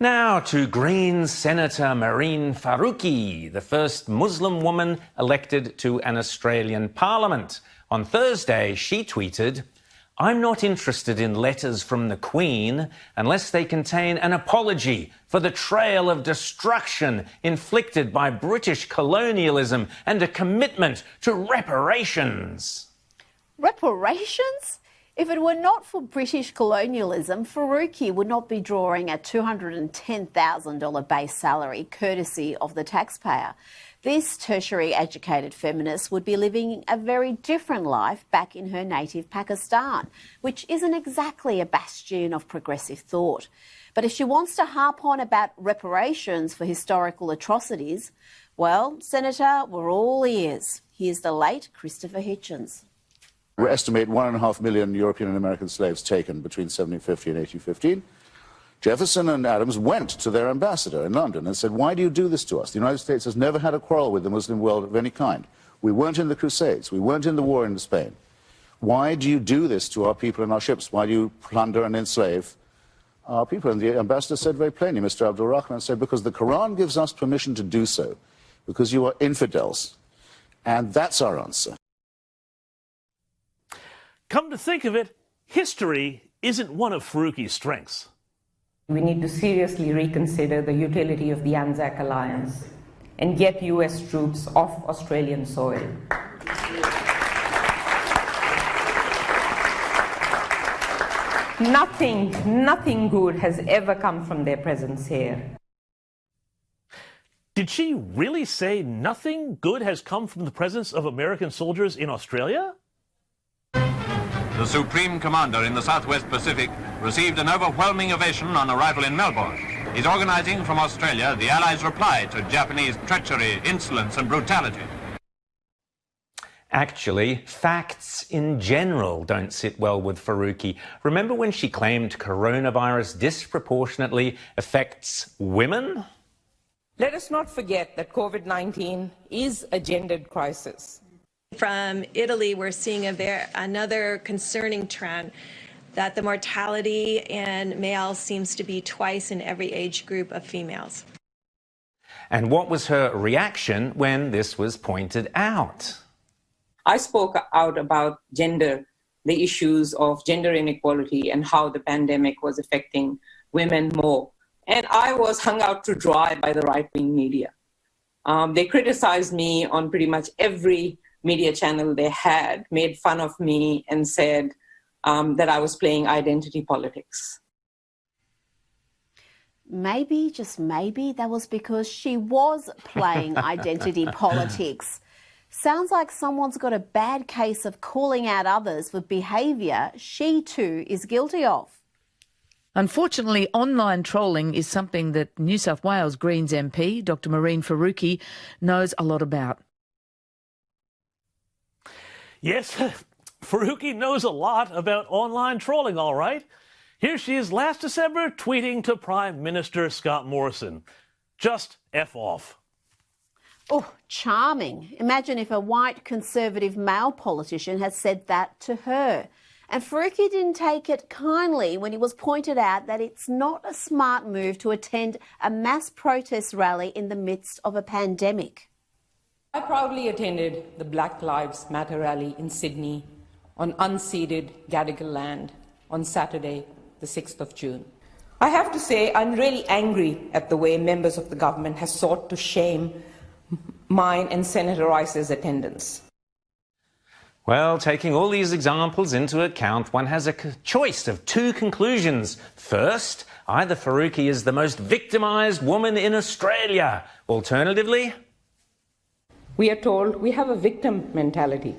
Now to Greens Senator Mehreen Faruqi, the first Muslim woman elected to an Australian parliament. On Thursday, she tweeted, "I'm not interested in letters from the Queen unless they contain an apology for the trail of destruction inflicted by British colonialism and a commitment to reparations." Reparations? If it were not for British colonialism, Faruqi would not be drawing a $210,000 base salary courtesy of the taxpayer. This tertiary educated feminist would be living a very different life back in her native Pakistan, which isn't exactly a bastion of progressive thought. But if she wants to harp on about reparations for historical atrocities, well, Senator, we're all ears. Here's the late Christopher Hitchens. We estimate 1.5 million European and American slaves taken between 1750 and 1815. Jefferson and Adams went to their ambassador in London and said, "Why do you do this to us? The United States has never had a quarrel with the Muslim world of any kind. We weren't in the Crusades. We weren't in the war in Spain. Why do you do this to our people and our ships? Why do you plunder and enslave our people?" And the ambassador said very plainly, Mr. Abdul Rahman said, "Because the Quran gives us permission to do so, because you are infidels." And that's our answer. Come to think of it, history isn't one of Faruqi's strengths. We need to seriously reconsider the utility of the Anzac Alliance and get US troops off Australian soil. Nothing good has ever come from their presence here. Did she really say nothing good has come from the presence of American soldiers in Australia? The Supreme Commander in the Southwest Pacific received an overwhelming ovation on arrival in Melbourne. He's organizing from Australia the Allies' reply to Japanese treachery, insolence and brutality. Actually, facts in general don't sit well with Faruqi. Remember when she claimed coronavirus disproportionately affects women? Let us not forget that COVID-19 is a gendered crisis. From Italy, we're seeing another concerning trend that the mortality in males seems to be twice in every age group of females. And what was her reaction when this was pointed out? I spoke out about gender, the issues of gender inequality and how the pandemic was affecting women more. And I was hung out to dry by the right-wing media. They criticized me on pretty much every media channel they had, made fun of me and said that I was playing identity politics. Maybe, just maybe, that was because she was playing identity politics. Sounds like someone's got a bad case of calling out others for behaviour she too is guilty of. Unfortunately, online trolling is something that New South Wales Greens MP, Dr Mehreen Faruqi, knows a lot about. Yes, Faruqi knows a lot about online trolling, all right. Here she is last December tweeting to Prime Minister Scott Morrison, "Just F off." Oh, charming. Imagine if a white conservative male politician had said that to her. And Faruqi didn't take it kindly when it was pointed out that it's not a smart move to attend a mass protest rally in the midst of a pandemic. I proudly attended the Black Lives Matter rally in Sydney on unceded Gadigal land on Saturday, the 6th of June. I have to say I'm really angry at the way members of the government have sought to shame mine and Senator Rice's attendance. Well, taking all these examples into account, one has a choice of two conclusions. First, either Faruqi is the most victimised woman in Australia. Alternatively, we are told we have a victim mentality.